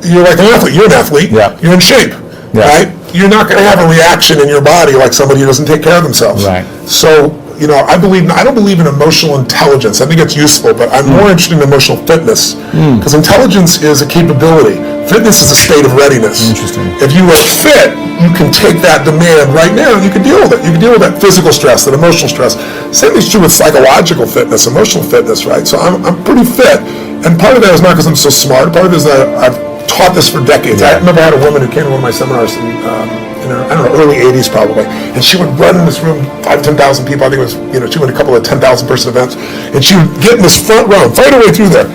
you're like an athlete. You're an athlete. Yeah. You're in shape, right? You're not going to have a reaction in your body like somebody who doesn't take care of themselves. Right. So, I don't believe in emotional intelligence. I think it's useful, but I'm more interested in emotional fitness, because intelligence is a capability. Fitness is a state of readiness. Interesting. If you are fit, you can take that demand right now and you can deal with it. You can deal with that physical stress, that emotional stress. Same is true with psychological fitness, emotional fitness, right? So I'm pretty fit, and part of that is not because I'm so smart. Part of it is that I've taught this for decades. I remember I had a woman who came to one of my seminars in her, early 80s probably, and she would run in this room, 5,000 to 10,000 people. I think it was, she went to a couple of 10,000 person events, and she would get in this front row, fight her way through there,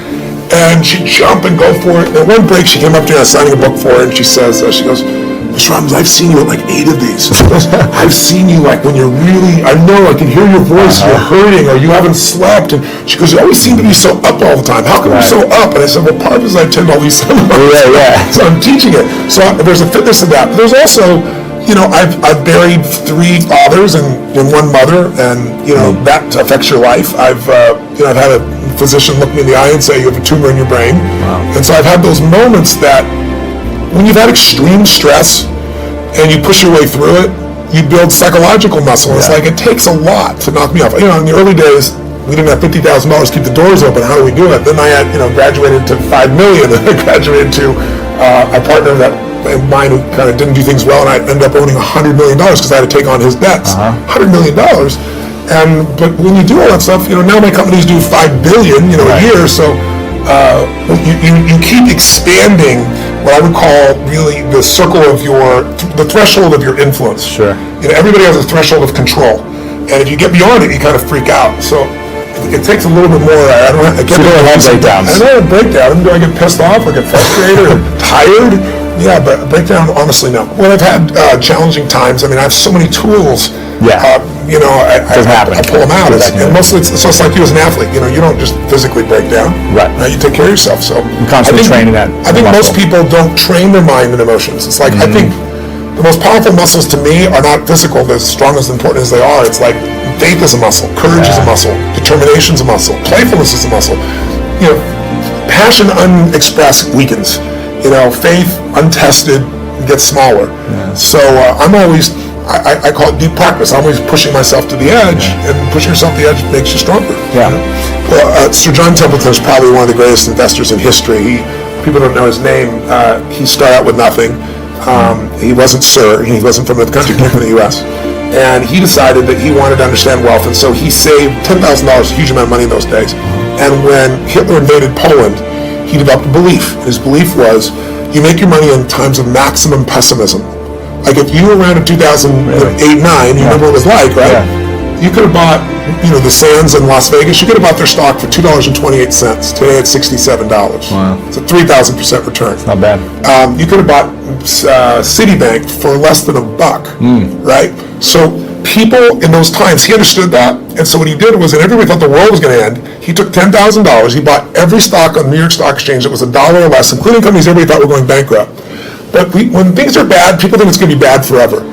and she'd jump and go for it. And at one break, she came up to me, I was signing a book for her, and she says, she goes, Mr. Robbins, I've seen you at like 8 of these. She goes, I've seen you like when you're really, I know, I can hear your voice, you're hurting, or you haven't slept. And she goes, you always seem to be so up all the time. How come you're so up? And I said, well, part of it is I attend all these seminars. So I'm teaching it. So there's a fitness to that. But there's also, I've buried 3 fathers and 1 mother, and that affects your life. I've had a physician look me in the eye and say you have a tumor in your brain. And so I've had those moments that when you've had extreme stress and you push your way through it, you build psychological muscle. It's like it takes a lot to knock me off. In the early days, we didn't have $50,000 to keep the doors open. How do we do it? Then I had, graduated to $5 million, and I graduated to a partner that mine who kind of didn't do things well, and I ended up owning $100 million because I had to take on his debts. $100 million. But when you do all that stuff, now my companies do $5 billion, a year. So you keep expanding what I would call really the circle of the threshold of your influence. Sure. Everybody has a threshold of control, and if you get beyond it, you kind of freak out. So it takes a little bit more. I can't have breakdowns. I don't have a breakdown. Do I get pissed off or get frustrated or tired? Yeah, but breakdown, honestly, no. When I've had challenging times, I have so many tools. I pull them out. And mostly it's just like you as an athlete. You don't just physically break down. Right. You take care of yourself. So I'm constantly training that. I think most people don't train their mind and emotions. It's like, I think the most powerful muscles to me are not physical, they're as strong as important as they are. It's like faith is a muscle, courage is a muscle, determination is a muscle, playfulness is a muscle. Passion unexpressed weakens. Faith untested gets smaller. So I'm always, I call it deep practice. I'm always pushing myself to the edge, and pushing yourself to the edge makes you stronger. Well, Sir John Templeton is probably one of the greatest investors in history. People don't know his name. He started out with nothing. He wasn't Sir. He wasn't from the country. He came from the U.S. And he decided that he wanted to understand wealth, and so he saved $10,000, a huge amount of money in those days. And when Hitler invaded Poland, he developed a belief. His belief was, you make your money in times of maximum pessimism. Like if you were around in 2008-9, you remember what it was like, right? You could have bought, the Sands in Las Vegas, you could have bought their stock for $2.28. Today it's $67. Wow. It's a 3,000% return. Not bad. You could have bought Citibank for less than $1, right? So people in those times, he understood that, and so what he did was, and everybody thought the world was going to end, he took $10,000, he bought every stock on the New York Stock Exchange that was $1 or less, including companies everybody thought were going bankrupt. But when things are bad, people think it's going to be bad forever.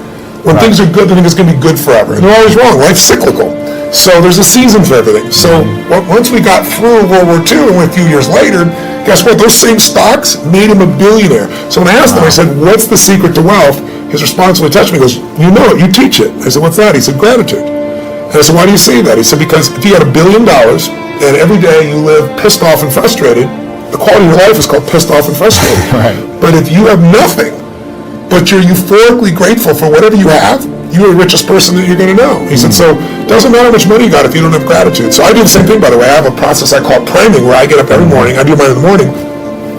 When things are good, they think it's going to be good forever. And they're always wrong. Life's cyclical. So there's a season for everything. So once we got through World War II, and a few years later, guess what? Those same stocks made him a billionaire. So when I asked him, I said, what's the secret to wealth? His response when he touched me, he goes, you know it, you teach it. I said, what's that? He said, gratitude. And I said, why do you say that? He said, because if you had $1 billion and every day you live pissed off and frustrated, the quality of your life is called pissed off and frustrated. But if you have nothing, but you're euphorically grateful for whatever you have, you're the richest person that you're going to know. He said, so it doesn't matter how much money you got if you don't have gratitude. So I do the same thing, by the way. I have a process I call priming, where I get up every morning, I do mine in the morning,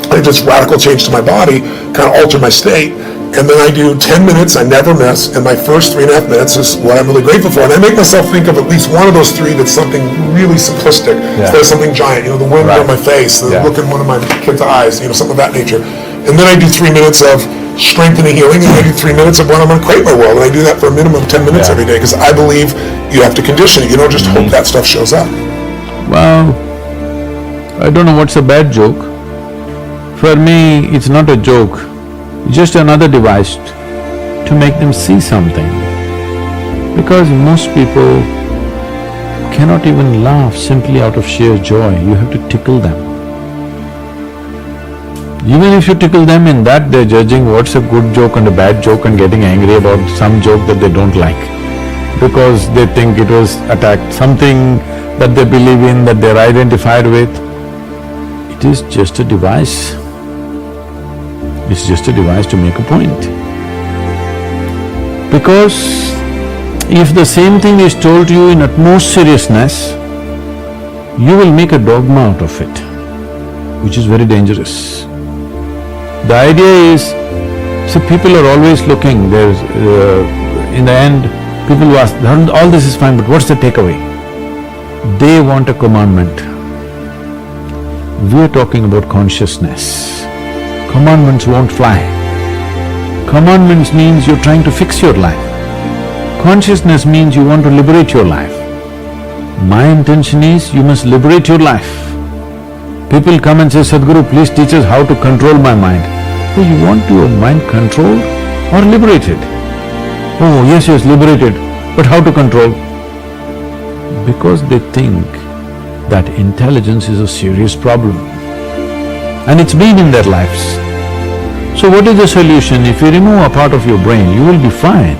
I just radical change to my body, kind of alter my state, and then I do 10 minutes, I never miss, and my first 3.5 minutes is what I'm really grateful for. And I make myself think of at least one of those 3 that's something really simplistic, instead of something giant, the wind on my face, the look in one of my kids' eyes, something of that nature. And then I do 3 minutes of strength and healing, and I do 3 minutes of what I'm going to create my world. And I do that for a minimum of 10 minutes every day, because I believe you have to condition it. You don't just hope that stuff shows up. Well, I don't know what's a bad joke. For me, it's not a joke, it's just another device to make them see something. Because most people cannot even laugh simply out of sheer joy, you have to tickle them. Even if you tickle them in that, they're judging what's a good joke and a bad joke and getting angry about some joke that they don't like, because they think it was attacked, something that they believe in, that they're identified with. It is just a device. It's just a device to make a point. Because if the same thing is told to you in utmost seriousness, you will make a dogma out of it, which is very dangerous. The idea is, so people are always looking, there's… in the end, people who ask, all this is fine, but what's the takeaway? They want a commandment. We're talking about consciousness. Commandments won't fly. Commandments means you're trying to fix your life. Consciousness means you want to liberate your life. My intention is you must liberate your life. People come and say, Sadhguru, please teach us how to control my mind. Oh, you want your mind controlled or liberated? Oh, yes, liberated, but how to control? Because they think that intelligence is a serious problem and it's been in their lives. So what is the solution? If you remove a part of your brain, you will be fine.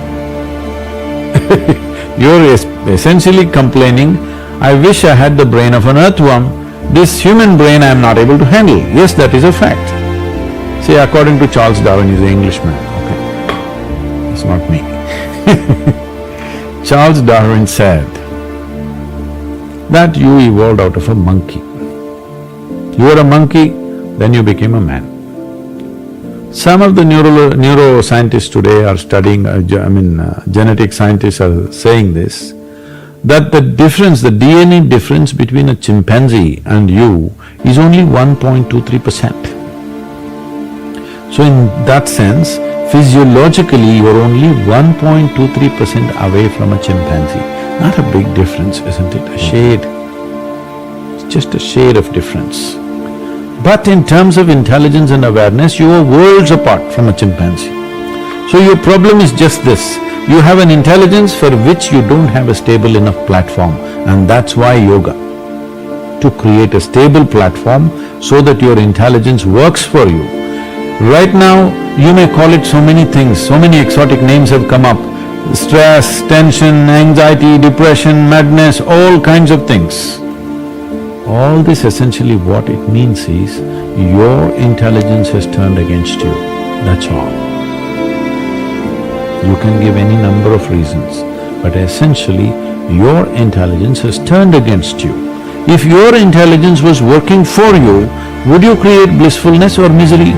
You're essentially complaining, I wish I had the brain of an earthworm. This human brain I am not able to handle. Yes, that is a fact. See, according to Charles Darwin, he's an Englishman, okay. It's not me. Charles Darwin said that you evolved out of a monkey. You were a monkey, then you became a man. Some of the neuroscientists today are studying, genetic scientists are saying this, that the difference, the DNA difference between a chimpanzee and you is only 1.23%. So in that sense, physiologically you are only 1.23% away from a chimpanzee. Not a big difference, isn't it? A shade. It's just a shade of difference. But in terms of intelligence and awareness, you are worlds apart from a chimpanzee. So your problem is just this, you have an intelligence for which you don't have a stable enough platform, and that's why yoga. To create a stable platform so that your intelligence works for you. Right now, you may call it so many things, so many exotic names have come up. Stress, tension, anxiety, depression, madness, all kinds of things. All this essentially what it means is, your intelligence has turned against you, that's all. You can give any number of reasons, but essentially, your intelligence has turned against you. If your intelligence was working for you, would you create blissfulness or misery?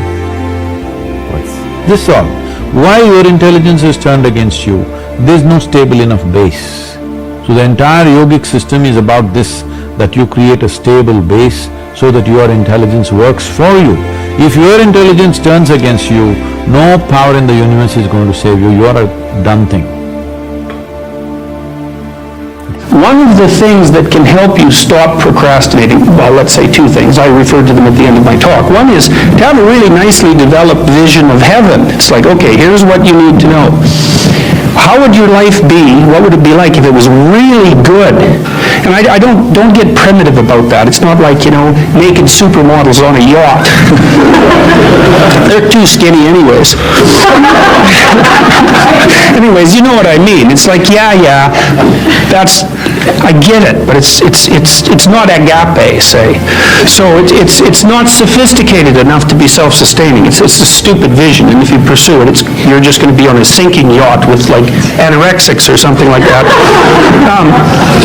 This all. Why your intelligence has turned against you? There's no stable enough base. So the entire yogic system is about this, that you create a stable base so that your intelligence works for you. If your intelligence turns against you, no power in the universe is going to save you, you are a done thing. One of the things that can help you stop procrastinating, well, let's say two things, I referred to them at the end of my talk. One is to have a really nicely developed vision of heaven. It's like, okay, here's what you need to know. How would your life be, what would it be like if it was really good? And I don't get primitive about that. It's not like, naked supermodels on a yacht. They're too skinny anyways. Anyways, you know what I mean. It's like, yeah, I get it, but it's not agape, say. So it's not sophisticated enough to be self-sustaining. It's a stupid vision, and if you pursue it, you're just going to be on a sinking yacht with like anorexics or something like that.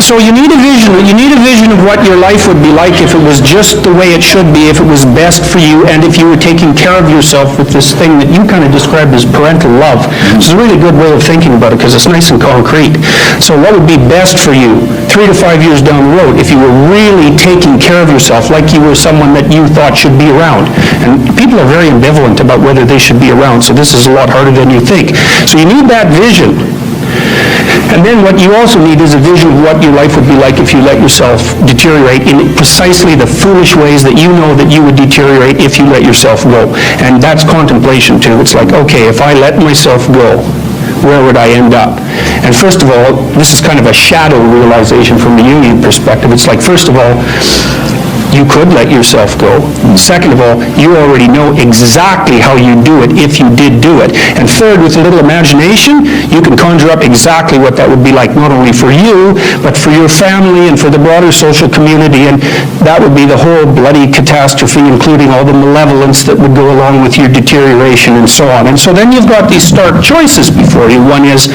So you need a vision. You need a vision of what your life would be like if it was just the way it should be, if it was best for you, and if you were taking care of yourself with this thing that you kind of described as parental love. Which is a really good way of thinking about it because it's nice and concrete. So what would be best for you 3 to 5 years down the road if you were really taking care of yourself like you were someone that you thought should be around? And people are very ambivalent about whether they should be around, so this is a lot harder than you think. So you need that vision. And then what you also need is a vision of what your life would be like if you let yourself deteriorate in precisely the foolish ways that you know that you would deteriorate if you let yourself go. And that's contemplation too. It's like, okay, if I let myself go, where would I end up? And first of all, this is kind of a shadow realization from the Jungian perspective. It's like, first of all, you could let yourself go. Second of all, you already know exactly how you do it if you did do it. And third, with a little imagination, you can conjure up exactly what that would be like, not only for you, but for your family and for the broader social community, and that would be the whole bloody catastrophe, including all the malevolence that would go along with your deterioration and so on. And so then you've got these stark choices before you. One is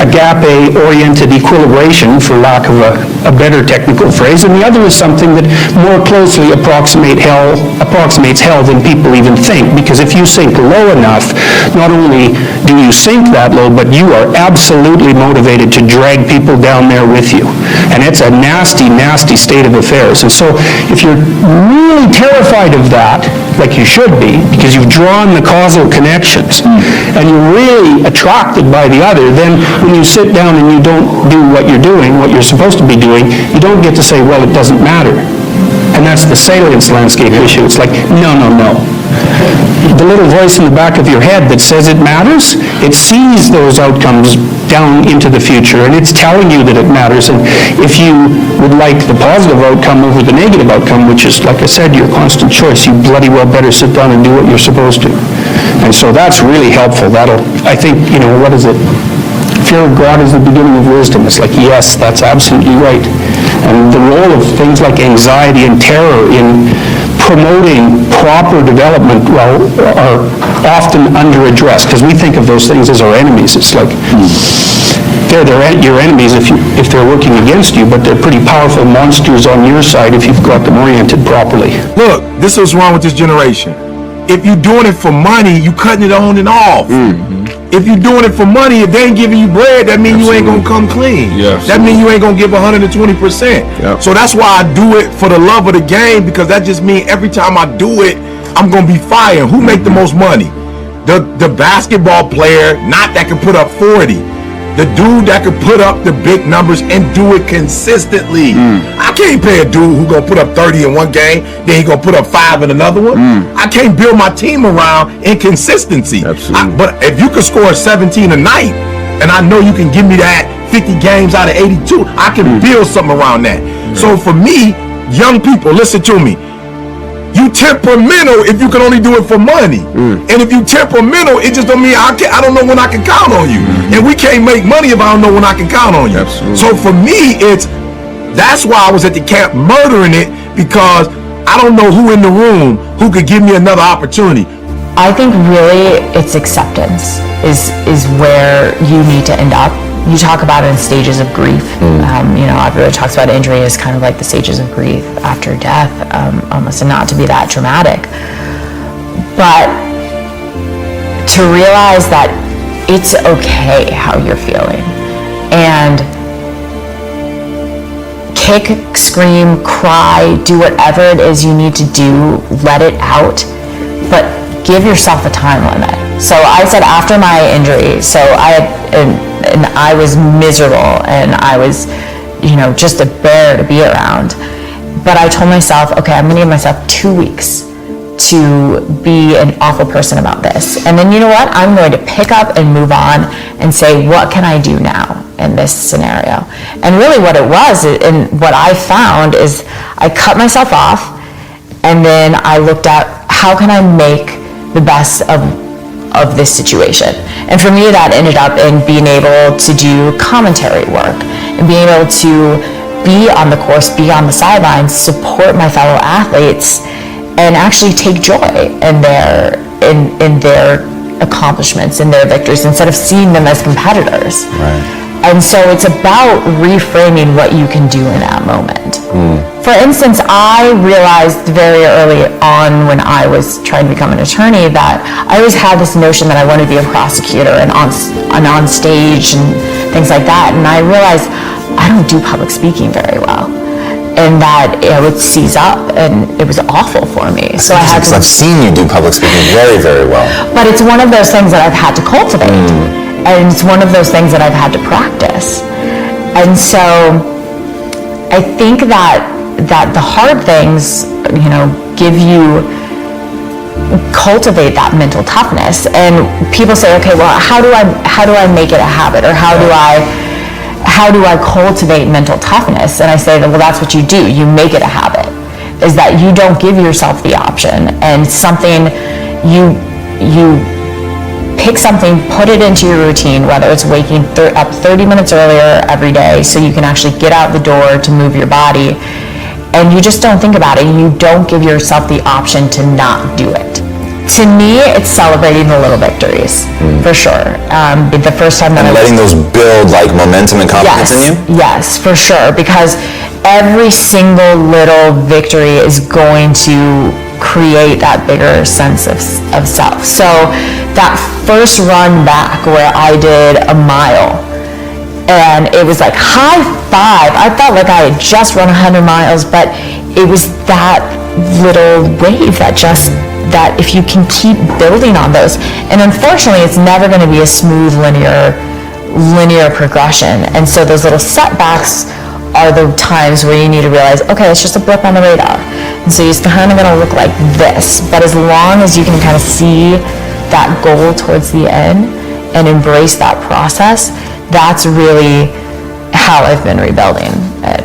agape-oriented equilibration, for lack of a better technical phrase, and the other is something that more closely approximates hell than people even think, because if you sink low enough, not only do you sink that low, but you are absolutely motivated to drag people down there with you. And it's a nasty, nasty state of affairs. And so if you're really terrified of that, like you should be, because you've drawn the causal connections, and you're really attracted by the other, then when you sit down and you don't do what you're doing, what you're supposed to be doing, you don't get to say, well, it doesn't matter. And that's the salience landscape issue. It's like, no, no, no. The little voice in the back of your head that says it matters, it sees those outcomes down into the future, and it's telling you that it matters. And if you would like the positive outcome over the negative outcome, which is, like I said, your constant choice, you bloody well better sit down and do what you're supposed to. And so that's really helpful. That'll, I think, what is it? Fear of God is the beginning of wisdom. It's like, yes, that's absolutely right. And the role of things like anxiety and terror in promoting proper development, are often under-addressed, because we think of those things as our enemies. It's like, they're your enemies if they're working against you, but they're pretty powerful monsters on your side if you've got them oriented properly. Look, this is what's wrong with this generation. If you're doing it for money, you cutting it on and off. If you're doing it for money, if they ain't giving you bread, that means you ain't gonna come clean. That means you ain't gonna give 120%. So that's why I do it for the love of the game, because that just means every time I do it, I'm gonna be firing. Who make the most money? The basketball player, not that can put up 40. The dude that can put up the big numbers and do it consistently. I can't pay a dude who gonna put up 30 in one game, then he gonna put up 5 in another one. I can't build my team around inconsistency. But if you can score 17 a night, and I know you can give me that 50 games out of 82, I can build something around that. So for me, young people, listen to me. You temperamental if you can only do it for money. And if you temperamental, it just don't mean I don't know when I can count on you. And we can't make money if I don't know when I can count on you. So for me, that's why I was at the camp murdering it, because I don't know who in the room who could give me another opportunity. I think really it's acceptance is where you need to end up. You talk about it in stages of grief. Everybody talks about injury as kind of like the stages of grief after death, almost, and not to be that dramatic. But to realize that it's okay how you're feeling. And kick, scream, cry, do whatever it is you need to do, let it out, but give yourself a time limit. So I said after my injury, so I was miserable and I was, just a bear to be around. But I told myself, okay, I'm gonna give myself 2 weeks to be an awful person about this. And then you know what? I'm going to pick up and move on and say, what can I do now in this scenario? And really what it was, and what I found is I cut myself off, and then I looked at how can I make the best of this situation. And for me, that ended up in being able to do commentary work and being able to be on the course, be on the sidelines, support my fellow athletes, and actually take joy in their accomplishments, in their victories, instead of seeing them as competitors. And so it's about reframing what you can do in that moment. For instance, I realized very early on when I was trying to become an attorney that I always had this notion that I wanted to be a prosecutor and on stage and things like that. And I realized I don't do public speaking very well. And that it would seize up, and it was awful for me. So I've seen you do public speaking very, very well. But it's one of those things that I've had to cultivate. And it's one of those things that I've had to practice. And so I think that the hard things, cultivate that mental toughness. And people say, okay, well, how do I make it a habit, or how do I how do I cultivate mental toughness? And I say that, well, that's what you do. You make it a habit, is that you don't give yourself the option, and something you pick something, put it into your routine, whether it's waking up 30 minutes earlier every day so you can actually get out the door to move your body, and you just don't think about it. You don't give yourself the option to not do it. To me, it's celebrating the little victories, for sure. The first time that And letting those build like momentum and confidence in you? Yes, for sure, because every single little victory is going to create that bigger sense of self. So that first run back where I did a mile, and it was like high five. I felt like I had just run 100 miles, but it was that little wave that if you can keep building on those, and unfortunately it's never going to be a smooth linear progression, and so those little setbacks are the times where you need to realize, okay, it's just a blip on the radar, and so it's kind of going to look like this, but as long as you can kind of see that goal towards the end and embrace that process, that's really how I've been rebuilding it.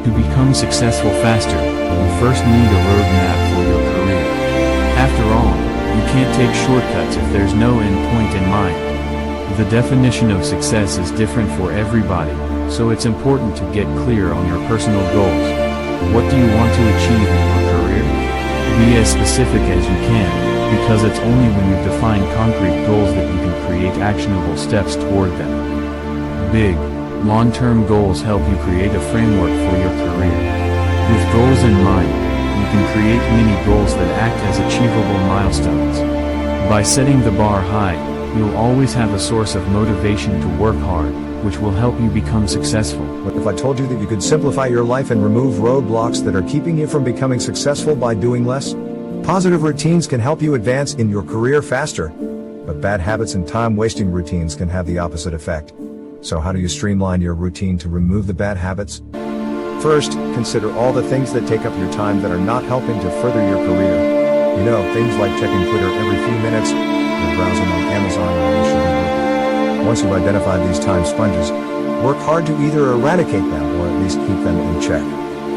To become successful faster, you first need a roadmap for your career. After all, you can't take shortcuts if there's no end point in mind. The definition of success is different for everybody, so it's important to get clear on your personal goals. What do you want to achieve in your career? Be as specific as you can, because it's only when you've defined concrete goals that you can create actionable steps toward them. Big, long-term goals help you create a framework for your career. With goals in mind, you can create mini goals that act as achievable milestones. By setting the bar high, you'll always have a source of motivation to work hard, which will help you become successful. What if I told you that you could simplify your life and remove roadblocks that are keeping you from becoming successful by doing less? Positive routines can help you advance in your career faster, but bad habits and time-wasting routines can have the opposite effect. So how do you streamline your routine to remove the bad habits? First, consider all the things that take up your time that are not helping to further your career. You know, things like checking Twitter every few minutes, or browsing on Amazon when you should be working. Once you've identified these time sponges, work hard to either eradicate them or at least keep them in check.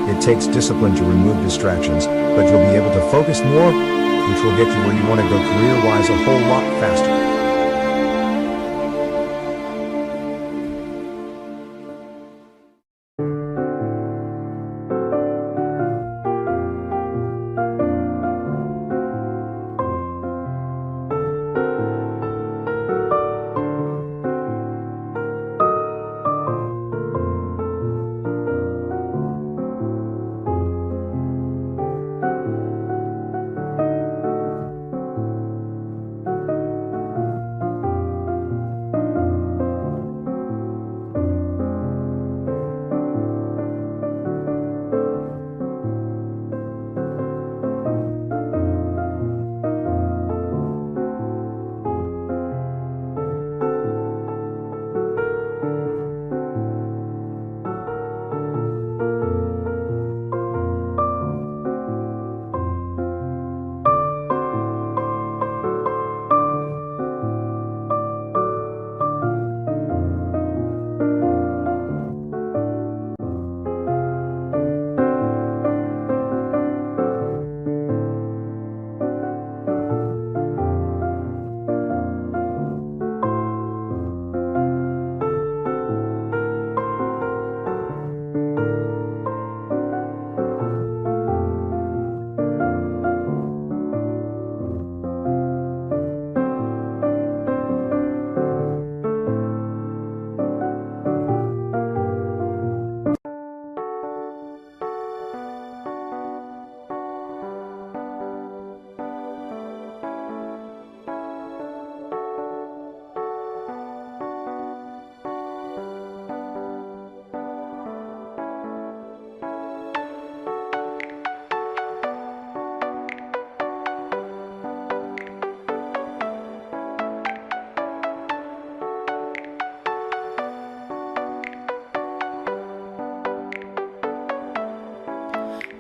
It takes discipline to remove distractions, but you'll be able to focus more, which will get you where you want to go career-wise a whole lot faster.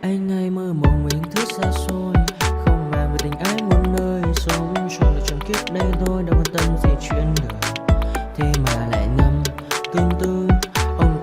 Anh hay mơ mộng những thứ xa xôi, không màng về tình ái muôn nơi, sống cho là trọn kiếp đây thôi, đâu quan tâm gì chuyện đời, thế mà lại ngâm tương tư. Ông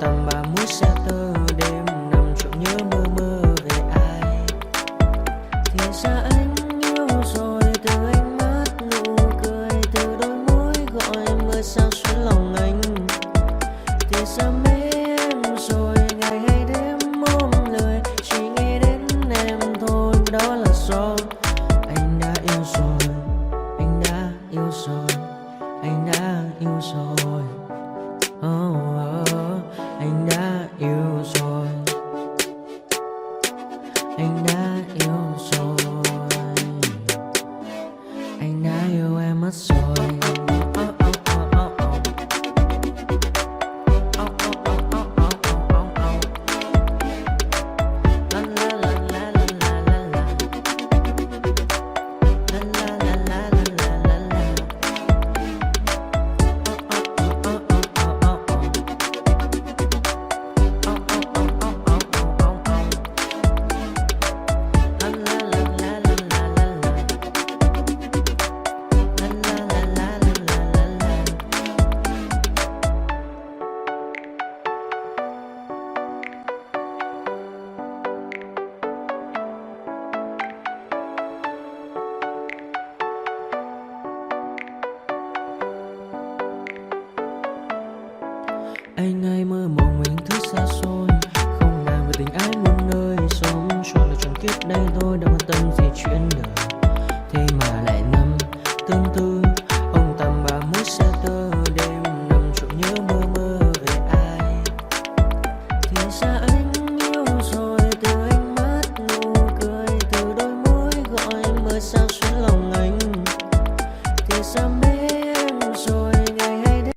Anh ai mơ mộng những thứ xa xôi, không màng về tình ái muôn nơi. Sống cho là trọn kiếp đây thôi, đâu quan tâm gì chuyện đời. Thế mà lại nằm tương tư, ông tầm 31 xe tơ, đêm nằm trộm nhớ mơ mơ về ai. Thì ra anh yêu rồi, từ ánh mắt nụ cười, từ đôi môi gọi mơ sao xuyến lòng anh. Thì ra mê em rồi, ngày hay đêm.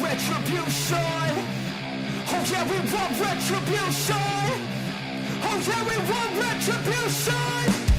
retribution. Oh yeah, we want retribution. Oh yeah, we want retribution.